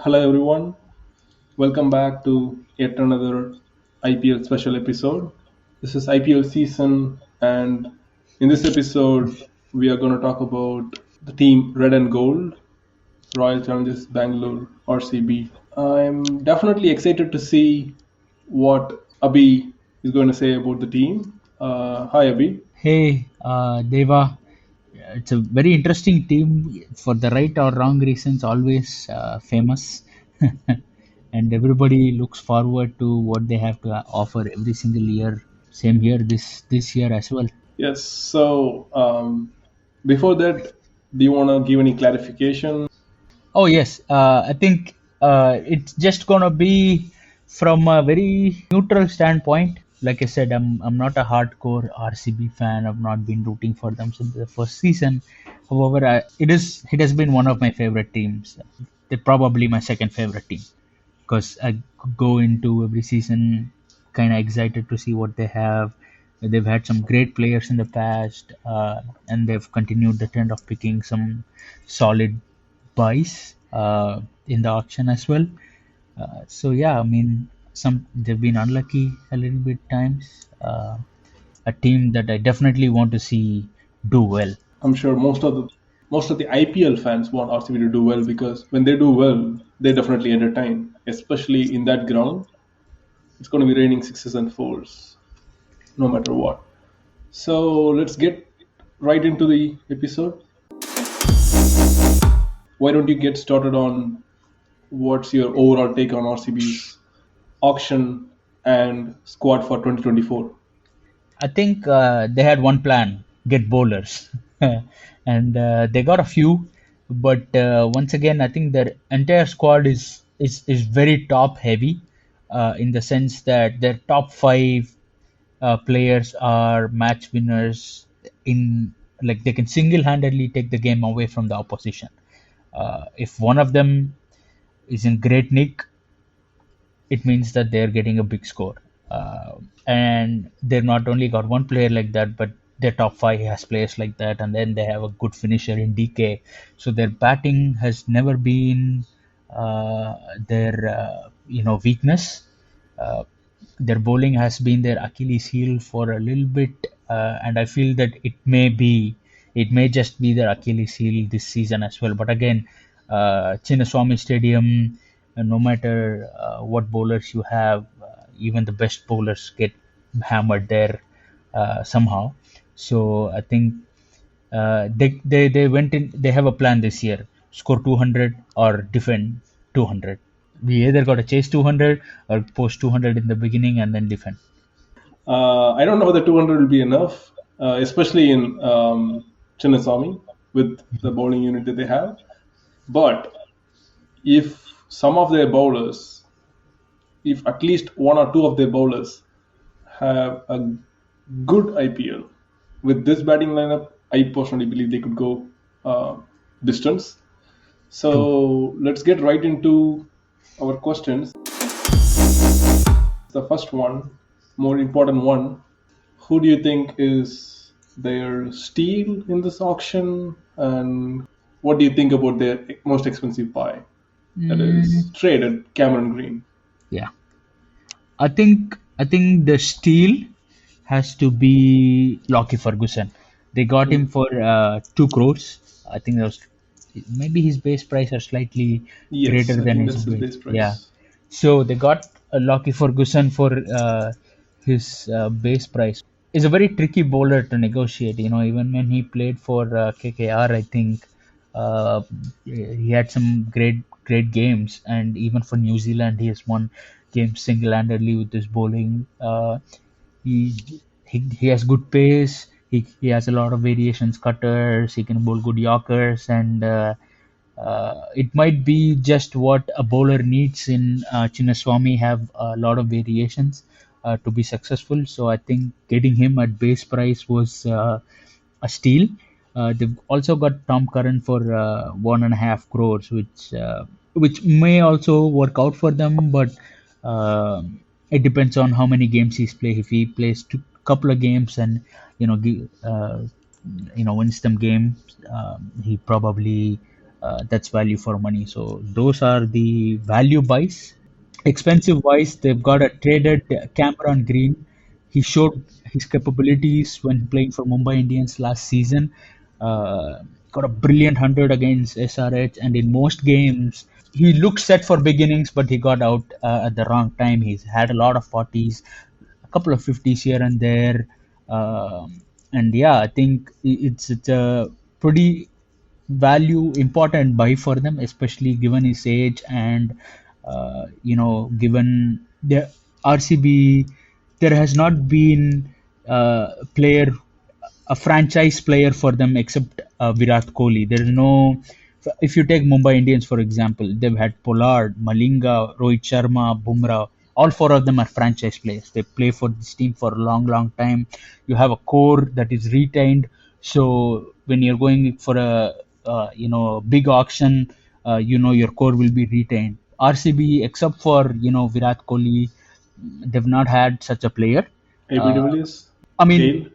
Hello everyone, welcome back to yet another IPL special episode. This is IPL season, and in this episode, we are going to talk about the team Red and Gold, Royal Challengers Bangalore, RCB. I'm definitely excited to see what Abhi is going to say about the team. Hi Abhi. Hey, Deva, it's a very interesting team for the right or wrong reasons, always famous. And everybody looks forward to what they have to offer every single year. Same here, this year as well. Yes, so before that, do you want to give any clarification? Oh yes, I think it's just gonna be from a very neutral standpoint. Like I said, I'm not a hardcore RCB fan. I've not been rooting for them since the first season. However, it has been one of my favorite teams. They're probably my second favorite team because I go into every season kind of excited to see what they have. They've had some great players in the past, and they've continued the trend of picking some solid buys in the auction as well. So yeah, I mean, some they've been unlucky a little bit times. A team that I definitely want to see do well. I'm sure most of the IPL fans want RCB to do well because when they do well, they definitely entertain, especially in that ground. It's going to be raining sixes and fours, no matter what. So let's get right into the episode. Why don't you get started on what's your overall take on RCB's auction and squad for 2024? I think they had one plan: get bowlers, and they got a few. But once again, I think their entire squad is very top heavy, in the sense that their top five players are match winners. In like they can single-handedly take the game away from the opposition. If one of them is in great nick, it means that they're getting a big score. And they've not only got one player like that, but their top five has players like that, and then they have a good finisher in DK. So their batting has never been their weakness. Uh, their bowling has been their Achilles heel for a little bit, and I feel that it may just be their Achilles heel this season as well. But again, Chinnaswamy Stadium, no matter what bowlers you have, even the best bowlers get hammered there somehow. So I think they went in. They have a plan this year: score 200 or defend 200. We either got to chase 200 or post 200 in the beginning and then defend. I don't know whether 200 will be enough, especially in Chinnaswamy with the bowling unit that they have. But if some of their bowlers, if at least one or two of their bowlers have a good IPL with this batting lineup, I personally believe they could go distance. True. So let's get right into our questions. The first one, more important one, who do you think is their steal in this auction, and what do you think about their most expensive buy? That is Mm, traded Cameron Green. yeah. I think the steal has to be Lockie Ferguson. They got him Hmm. for 2 crores. I think that was maybe his base price are slightly greater Yes, I than think his that's his base. base Yeah. price. So they got Lockie Ferguson for his base price. Is a very tricky bowler to negotiate. Even when he played for KKR, I think uh, he had some great games, and even for New Zealand, he has won games single-handedly with his bowling. He, he has good pace. He has a lot of variations, cutters. He can bowl good Yorkers, and it might be just what a bowler needs in Chinnaswamy have a lot of variations to be successful. So I think getting him at base price was a steal. They've also got Tom Curran for 1.5 crores, which may also work out for them, but uh, it depends on how many games he's played. If he plays couple of games and wins them games, he probably that's value for money. So those are the value buys. Expensive wise, they've got a traded Cameron Green. He showed his capabilities when playing for Mumbai Indians last season. Got a brilliant 100 against SRH, and in most games, he looked set for beginnings, but he got out at the wrong time. He's had a lot of 40s, a couple of 50s here and there. And yeah, I think it's a pretty value important buy for them, especially given his age and given the RCB, there has not been player a franchise player for them except Virat Kohli. There is no. If you take Mumbai Indians for example, they've had Pollard, Malinga, Rohit Sharma, Bumrah. All four of them are franchise players. They play for this team for a long, long time. You have a core that is retained. So when you're going for a big auction, your core will be retained. RCB, except for Virat Kohli, they've not had such a player. AB de Villiers, I mean, Gale.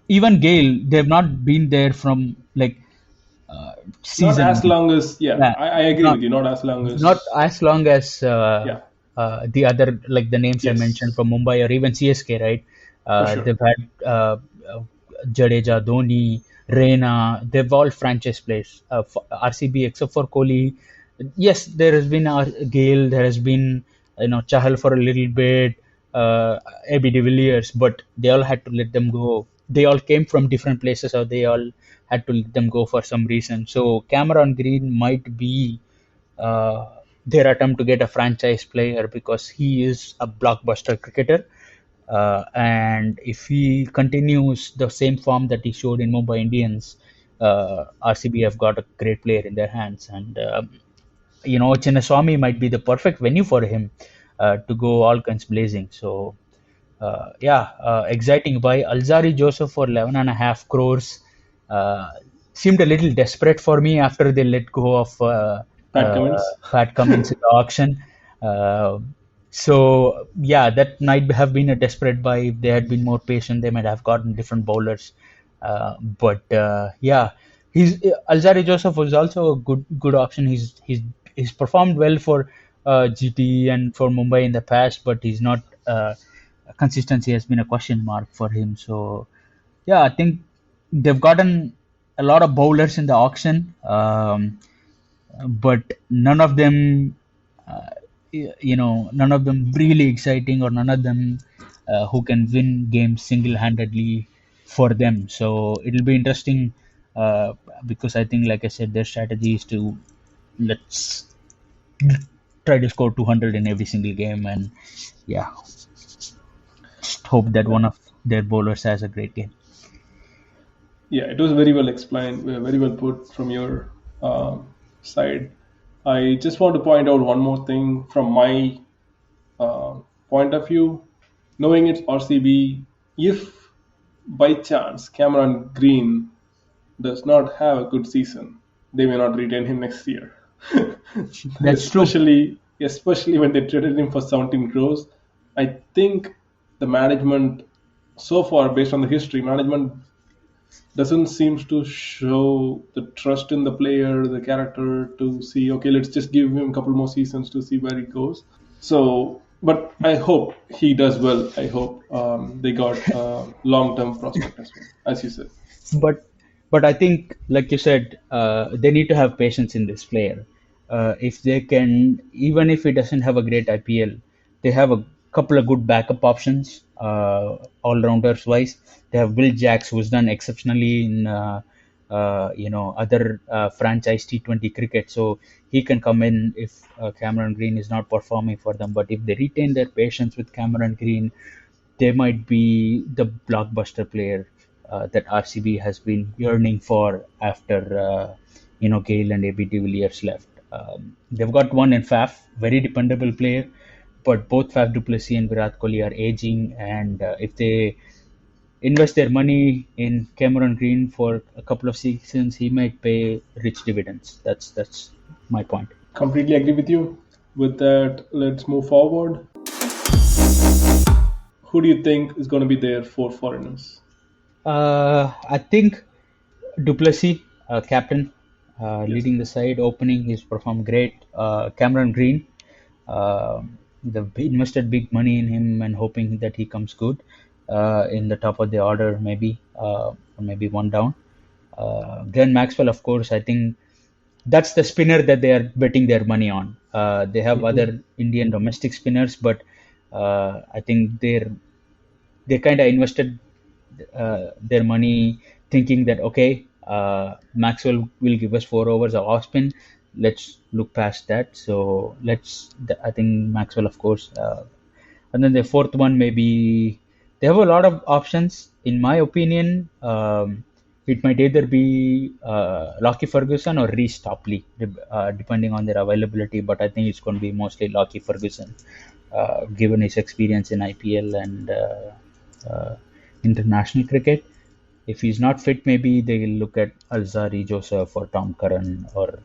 even Gale, they've not been there from like Not season as one. long as, yeah, Yeah, I agree not with you. Not as long not as, as long as yeah, the other like the names I mentioned yes, from Mumbai or even CSK, right? for sure. They've had Jadeja, Dhoni, Reina. They've all franchise players. RCB except for Kohli. Yes, there has been Gale. There has been Chahal for a little bit. Abhi de Villiers, but they all had to let them go. They all came from different places, or they all had to let them go for some reason. So Cameron Green might be uh, their attempt to get a franchise player because he is a blockbuster cricketer. And if he continues the same form that he showed in Mumbai Indians, RCB have got a great player in their hands. And Chinnaswamy might be the perfect venue for him to go all guns blazing. So, exciting buy. Alzari Joseph for 11.5 crores seemed a little desperate for me after they let go of Pat Cummins. Pat Cummins in the auction. Uh, so, yeah, that might have been a desperate buy. If they had been more patient, they might have gotten different bowlers. But yeah, Alzari Joseph was also a good option. He's performed well for GT and for Mumbai in the past, but he's not. Consistency has been a question mark for him. So yeah, I think they've gotten a lot of bowlers in the auction, but none of them, none of them really exciting, or none of them who can win games single-handedly for them. So it'll be interesting because I think, like I said, their strategy is to let's try to score 200 in every single game, and yeah, just hope that Yeah, one of their bowlers has a great game. yeah, it was very well explained, very well put from your side. I just want to point out one more thing from my uh, point of view. Knowing it's RCB, if by chance Cameron Green does not have a good season, they may not retain him next year. That's true. especially when they traded him for 17 crores. I think the management, so far, based on the history, management doesn't seem to show the trust in the player, the character, to see, okay, let's just give him a couple more seasons to see where he goes. So, but I hope he does well. I hope they got long-term prospect as well, as you said. but but I think, like you said, they need to have patience in this player. If they can, even if he doesn't have a great IPL, they have a couple of good backup options, all rounders wise. They have Will Jacks, who's done exceptionally in other franchise T20 cricket, so he can come in if Cameron Green is not performing for them. But if they retain their patience with Cameron Green, they might be the blockbuster player that RCB has been yearning for after Gale and AB de Villiers left. They've got one in Faf, very dependable player, but both Faf du Plessis and Virat Kohli are aging, and if they invest their money in Cameron Green for a couple of seasons, he might pay rich dividends. That's my point. Completely agree with you. With that, let's move forward. Who do you think is going to be there for foreigners? I think Duplessis, captain. Yes. leading the side. Opening, he's performed great. Cameron Green, uh, they invested big money in him and hoping that he comes good in the top of the order, maybe or maybe one down. Glenn Maxwell, of course, I think that's the spinner that they are betting their money on. They have Hmm. other Indian domestic spinners, but I think they kind of invested their money thinking that okay, Maxwell will give us 4 overs of off spin. Let's look past that. So I think Maxwell, of course, and then the fourth one maybe they have a lot of options. In my opinion, it might either be Lockie Ferguson or Reece Topley, depending on their availability. But I think it's going to be mostly Lockie Ferguson, given his experience in IPL and uh, international cricket. If he's not fit, maybe they'll look at Alzari Joseph or Tom Curran or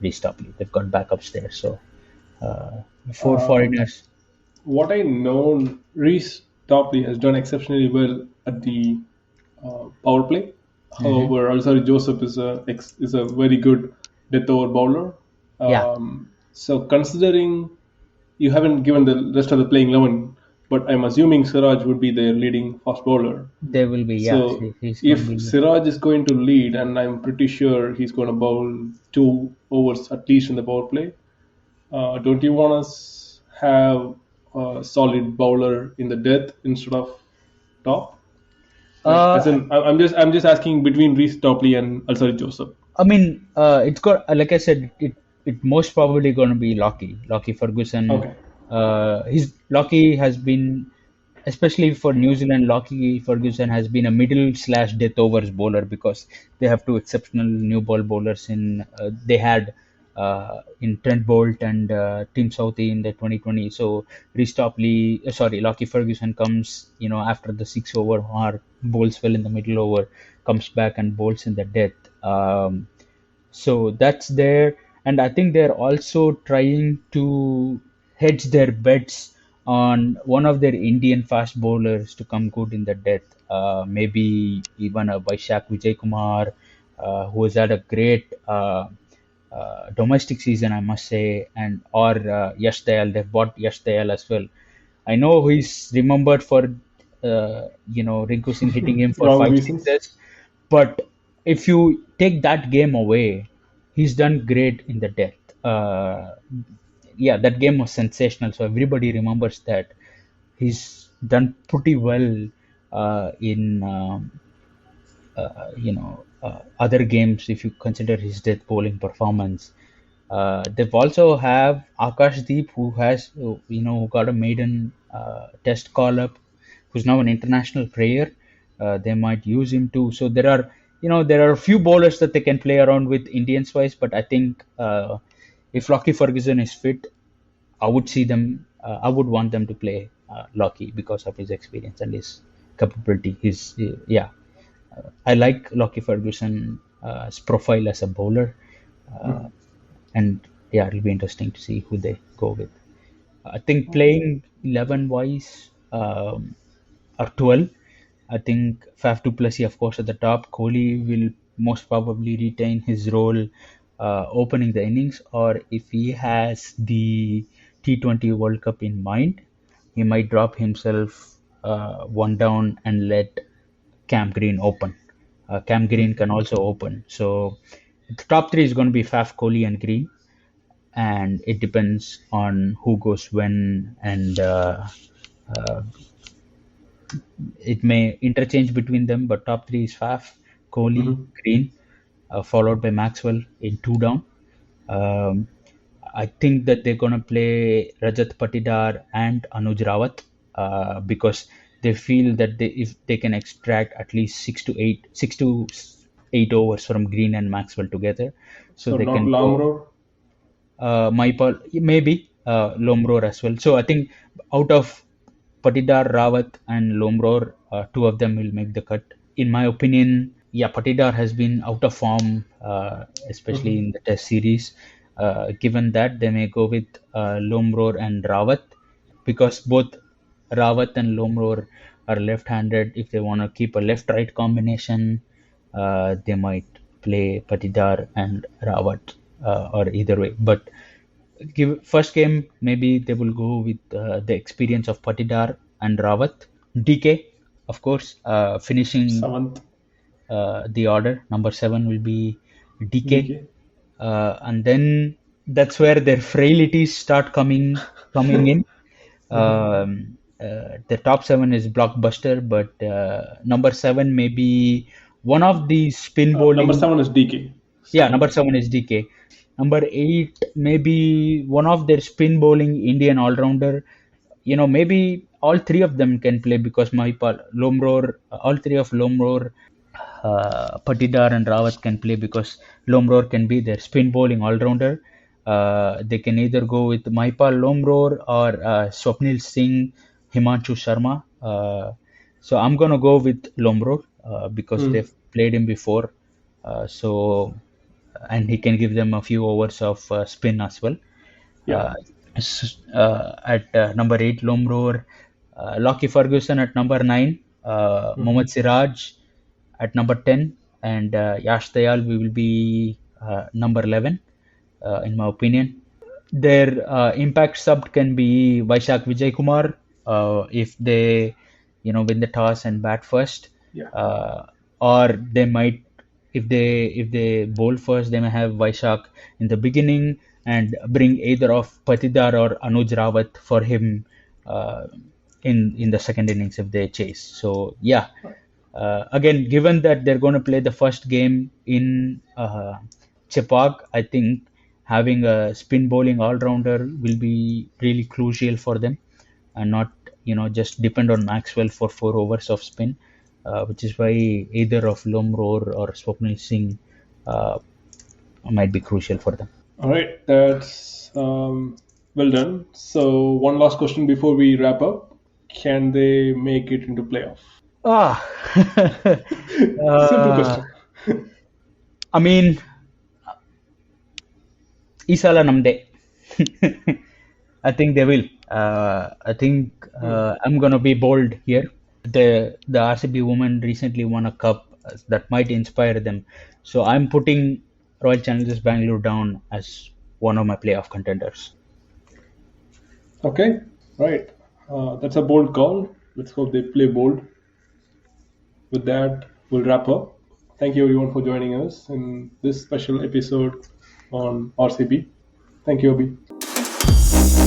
Reece Topley. They've got backups there. So four Um, foreigners. what I know, Reece Topley has done exceptionally well at the power play. Hmm. However, Alzari Joseph is a very good death over bowler. Yeah, So considering you haven't given the rest of the playing 11, but I'm assuming Siraj would be their leading fast bowler. there will be. Yeah, So he's going to if be. Siraj is going to lead, and I'm pretty sure he's going to bowl 2 overs at least in the power play, don't you want us have a solid bowler in the death instead of top? Like, as Uh, in, I'm just asking between Reece Topley and Alsari Joseph. I mean, it's got like I said, it most probably going to be Lockie Ferguson. Okay. His Lockie has been, especially for New Zealand, Lockie Ferguson has been a middle slash death overs bowler because they have two exceptional new ball bowlers in. They had in Trent Bolt and Tim Southey in the 2020. So Lockie Ferguson comes, after the 6 over mark, bowls well in the middle over, comes back and bowls in the death. So that's there, and I think they're also trying to hedge their bets on one of their Indian fast bowlers to come good in the death. Maybe even a Vaishak Vijay Kumar, who has had a great domestic season, I must say, and or Yash Dayal. They've bought Yash Dayal as well. I know he's remembered for Rinku Singh hitting him for Wrong five reasons. sixes, but if you take that game away, he's done great in the death. Yeah, that game was sensational, so everybody remembers that. He's done pretty well in other games if you consider his death bowling performance. They've also have Akashdeep who has who got a maiden test call up, who's now an international player. They might use him too. So there are a few bowlers that they can play around with Indians wise, but I think if Lockie Ferguson is fit, I would see them. I would want them to play Lockie because of his experience and his capability. Yeah, I like Lockie Ferguson's profile as a bowler, uh, and yeah, it'll be interesting to see who they go with. I think playing 11 wise or 12, I think Faf du Plessis, of course, at the top. Kohli will most probably retain his role opening the innings, or if he has the T20 World Cup in mind, he might drop himself one down and let Cam Green open. Cam Green can also open. So the top three is going to be Faf, Kohli, and Green, and it depends on who goes when, and uh, it may interchange between them. But top three is Faf, Kohli, Hmm. Green, followed by Maxwell in two down. Um, I think that they're gonna play Rajat Patidar and Anuj Rawat because they feel that if they can extract at least 6 to 8 overs from Green and Maxwell together, so So they not can long go road. Maipal, maybe Lomror as well. So I think out of Patidar, Rawat, and Lomror, two of them will make the cut. In my opinion, yeah, Patidar has been out of form, especially Hmm. in the Test series. Given that, they may go with Lomror and Rawat because both Rawat and Lomror are left-handed. If they want to keep a left-right combination, they might play Patidar and Rawat, or either way. But first game, maybe they will go with the experience of Patidar and Rawat. DK, of course, finishing Seventh, the order. Number 7 will be DK, DK. and then that's where their frailties start coming in. The top 7 is blockbuster, but number 7 may be one of the spin Number bowling. 7 is DK. Yeah, number Seventh. 7 is DK. Number 8 may be one of their spin bowling Indian all rounder. Maybe all three of them can play because Mahipal, Lomror, all three of Lomror, Patidar and Rawat can play because Lomror can be their spin bowling all rounder. They can either go with Mahipal Lomror or Swapnil Singh, Himanshu Sharma. So I'm gonna go with Lomror because they've played him before. And he can give them a few overs of spin as well. Yeah. Uh, at number 8, Lomror, Lockie Ferguson at number 9, Mohammad Siraj at number 10, and Yash Dayal will be number 11, in my opinion. Their impact sub can be Vaishak Vijay Kumar if they, win the toss and bat first, Yeah. or they might, if they bowl first, they may have Vaishak in the beginning and bring either of Patidar or Anuj Rawat for him uh, in the second innings if they chase. So yeah, again, given that they're going to play the first game in Chepauk, I think having a spin bowling all rounder will be really crucial for them, and not just depend on Maxwell for 4 overs of spin, which is why either of Lomror or Swapnil Singh uh, might be crucial for them. All right. That's well done. So, one last question before we wrap up. Can they make it into playoff? Ah, Simple uh, question. I mean, Isala Namde. I think they will. I think I'm gonna be bold here. The RCB women recently won a cup that might inspire them, so I'm putting Royal Challengers Bangalore down as one of my playoff contenders. Okay. Right. That's a bold call. Let's hope they play bold. With that, we'll wrap up. Thank you everyone for joining us in this special episode on RCB. Thank you, Abhi.